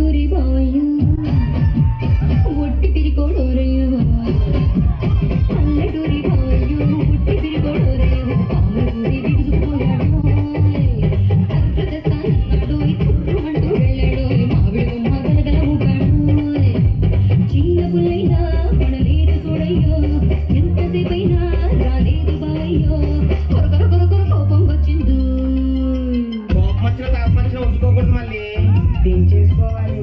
పల్లెటూరి బావయ్య ఒట్టి తిరిగోడోరయ్య పల్లెటూరి బావయ్య ఒట్టి తిరిగోడోరయ్య పాములూరి విడుచుకుపోయాడు కర్ర తెస్తానన్నాడు కుర్రమంటూ వెళ్ళాడు మావిడి బొమ్మ గలగల ఊపాడు చిన్న పుల్లైనా పడలేదు చూడయ్యో ఎంతసేపైనా రాలేదు బావయ్యో కొరకొర కొరకొర కోపం వచ్చింది కోపం వచ్చిన తాపం వచ్చిన ఉంచుకోకూడదు మళ్ళీ దించేసుకోవాలి